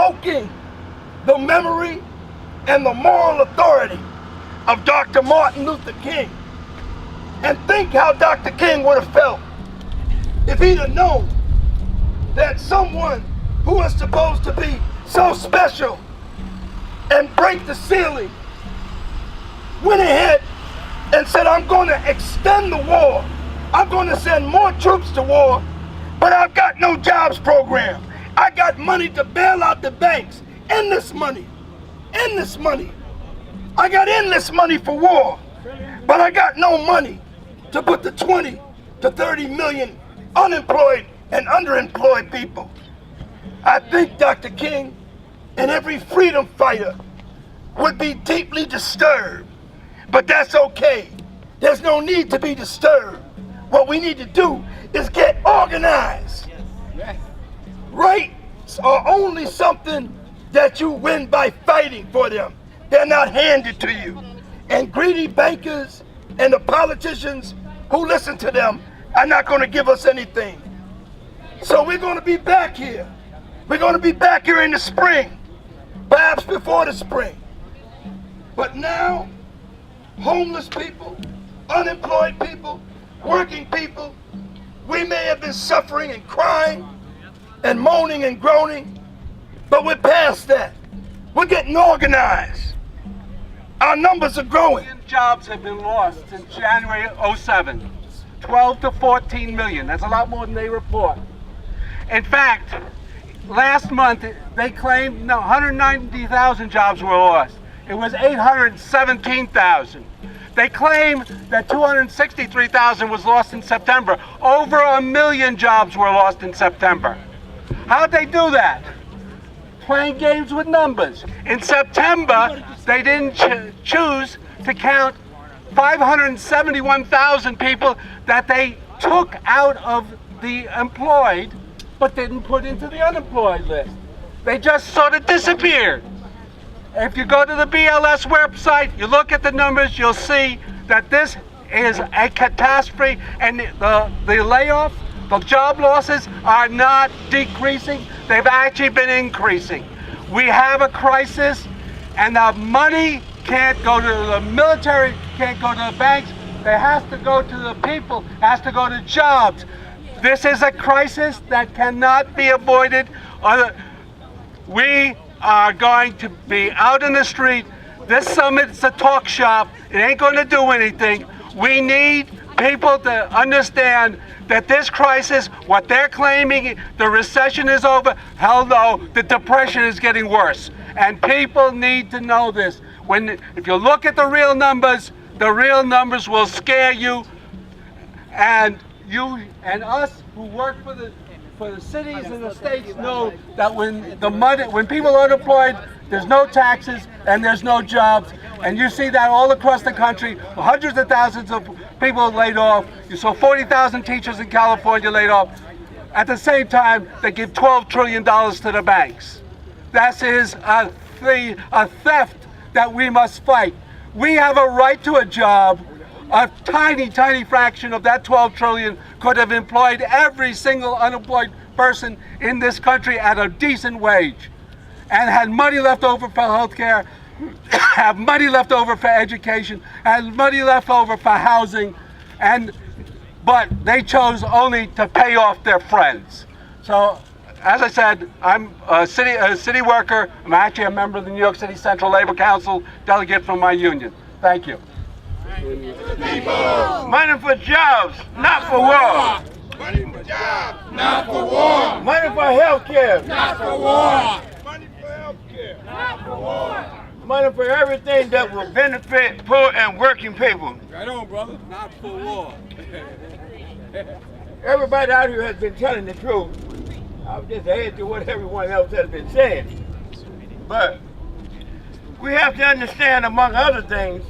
invoking the memory and the moral authority of Dr. Martin Luther King. And think how Dr. King would have felt if he'd have known that someone who was supposed to be so special and break the ceiling went ahead and said, I'm going to extend the war. I'm going to send more troops to war, but I've got no jobs program. I got money to bail out the banks. Endless money. Endless money. I got endless money for war, but I got no money to put the 20 to 30 million unemployed and underemployed people. I think Dr. King and every freedom fighter would be deeply disturbed, but that's okay. There's no need to be disturbed. What we need to do is get organized. Rights are only something that you win by fighting for them. They're not handed to you. And greedy bankers and the politicians who listen to them are not going to give us anything. So we're going to be back here. We're going to be back here in the spring, perhaps before the spring. But now, homeless people, unemployed people, working people, we may have been suffering and crying and moaning and groaning, but we're past that. We're getting organized. Our numbers are growing. Jobs have been lost since January 07. 12 to 14 million. That's a lot more than they report. In fact, last month they claimed 190,000 jobs were lost. It was 817,000. They claim that 263,000 was lost in September. Over 1 million jobs were lost in September. How'd they do that? Playing games with numbers. In September, they didn't choose to count 571,000 people that they took out of the employed, but didn't put into the unemployed list. They just sort of disappeared. If you go to the BLS website, you look at the numbers, you'll see that this is a catastrophe, and the layoffs, the job losses are not decreasing, they've actually been increasing. We have a crisis, and the money can't go to the military, can't go to the banks, it has to go to the people, it has to go to jobs. This is a crisis that cannot be avoided. We are going to be out in the street. This summit's a talk shop. It ain't going to do anything. We need people to understand that this crisis, what they're claiming, the recession is over, hell no, the depression is getting worse. And people need to know this. If you look at the real numbers will scare you. And you and us who work for the cities and the states know that when people are unemployed, there's no taxes and there's no jobs. And you see that all across the country. Hundreds of thousands of people laid off. You saw 40,000 teachers in California laid off. At the same time, they give $12 trillion to the banks. That is a theft that we must fight. We have a right to a job. A tiny, tiny fraction of that 12 trillion could have employed every single unemployed person in this country at a decent wage and had money left over for health care, have money left over for education, had money left over for housing, but they chose only to pay off their friends. So, as I said, I'm a city worker. I'm actually a member of the New York City Central Labor Council, delegate from my union. Thank you. Money for jobs, not for war. Money for jobs, not for war. Money for health care, not for war. Money for health care, not for war. Money for everything that will benefit poor and working people. Right on, brother. Not for war. Everybody out here has been telling the truth. I'll just add to what everyone else has been saying. But we have to understand, among other things,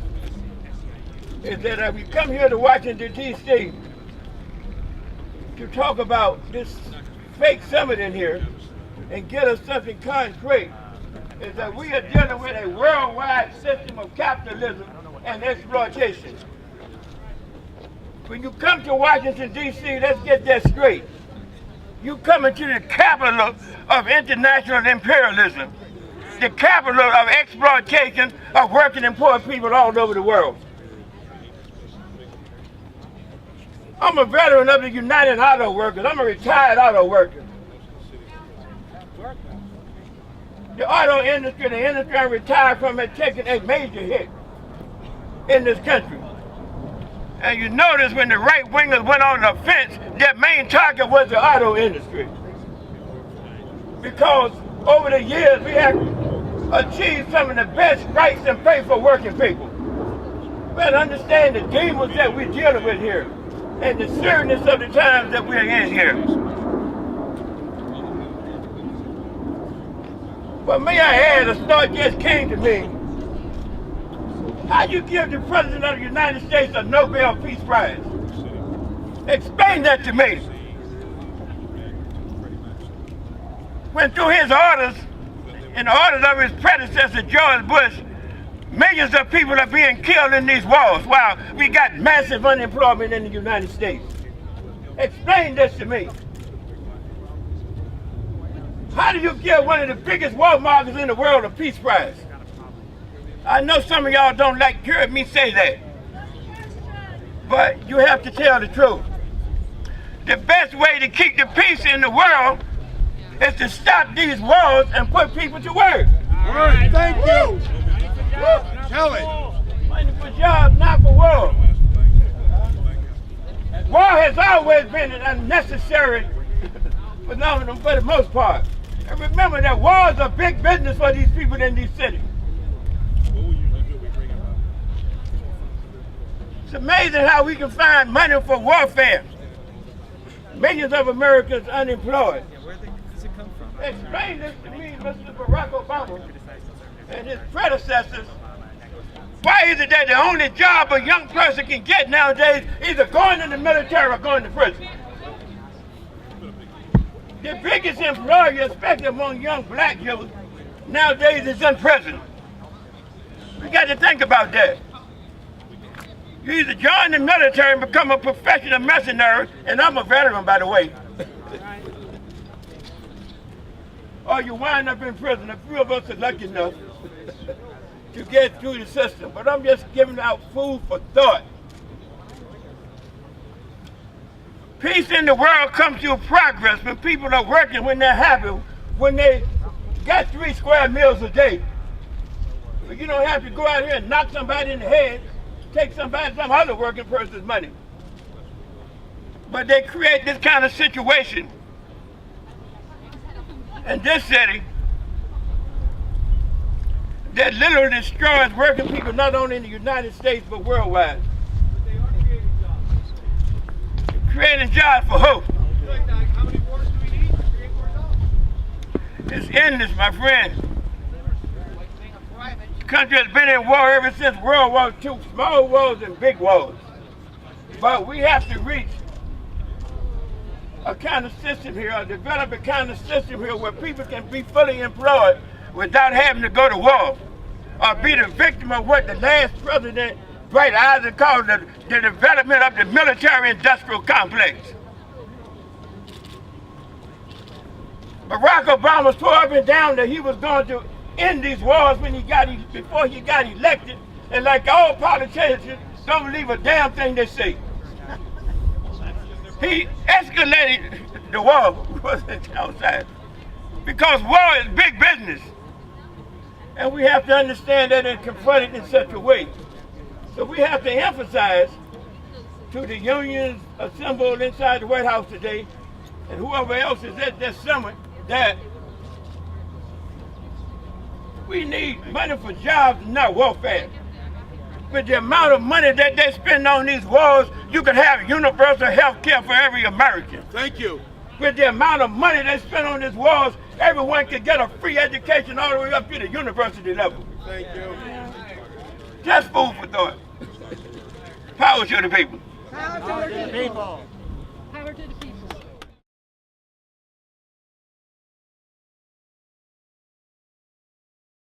is that if we come here to Washington, D.C. to talk about this fake summit in here and get us something concrete, is that we are dealing with a worldwide system of capitalism and exploitation. When you come to Washington, D.C., let's get that straight. You coming to the capital of international imperialism, the capital of exploitation of working and poor people all over the world. I'm a veteran of the United Auto Workers. I'm a retired auto worker. The auto industry, the industry I retired from, had taken a major hit in this country. And you notice when the right-wingers went on the offense, their main target was the auto industry. Because over the years, we have achieved some of the best rights and pay for working people. But understand the demons that we're dealing with here and the seriousness of the times that we're in here. But may I add, a thought just came to me. How you give the President of the United States a Nobel Peace Prize? Explain that to me. When through his orders, and the orders of his predecessor, George Bush, millions of people are being killed in these wars while we got massive unemployment in the United States. Explain this to me. How do you give one of the biggest warmongers in the world a Peace Prize? I know some of y'all don't like hearing me say that, but you have to tell the truth. The best way to keep the peace in the world is to stop these wars and put people to work. All right, thank you. Tell it. Money for jobs, not for war. War has always been an unnecessary phenomenon for the most part. And remember that war is a big business for these people in these cities. It's amazing how we can find money for warfare. Millions of Americans unemployed. Explain this to me, Mr. Barack Obama and his predecessors. Why is it that the only job a young person can get nowadays is either going in the military or going to prison? The biggest employer, especially among young black youth, nowadays is in prison. We got to think about that. You either join the military and become a professional mercenary, and I'm a veteran, by the way, or you wind up in prison. A few of us are lucky enough to get through the system, but I'm just giving out food for thought. Peace in the world comes through progress when people are working, when they're happy, when they got 3 square meals a day. But you don't have to go out here and knock somebody in the head, take some other working person's money. But they create this kind of situation in this city that literally destroys working people not only in the United States but worldwide. Creating jobs for who? How many wars do we need to create more jobs? It's endless, my friend. The country has been in war ever since World War II, small wars and big wars. But we have to reach a kind of system here, or develop a kind of system here where people can be fully employed without having to go to war or be the victim of what the last president, Dwight Eisenhower, called the development of the military-industrial complex. Barack Obama swore up and down that he was going to end these wars before he got elected, and like all politicians, don't believe a damn thing they say. He escalated the war outside because war is big business, and we have to understand that and confront it in such a way. So we have to emphasize to the unions assembled inside the White House today, and whoever else is at this summit, that we need money for jobs, not warfare. With the amount of money that they spend on these wars, you could have universal health care for every American. Thank you. With the amount of money they spend on these wars, everyone could get a free education all the way up to the university level. Thank you. Just food for thought. Power to the people. Power to the people.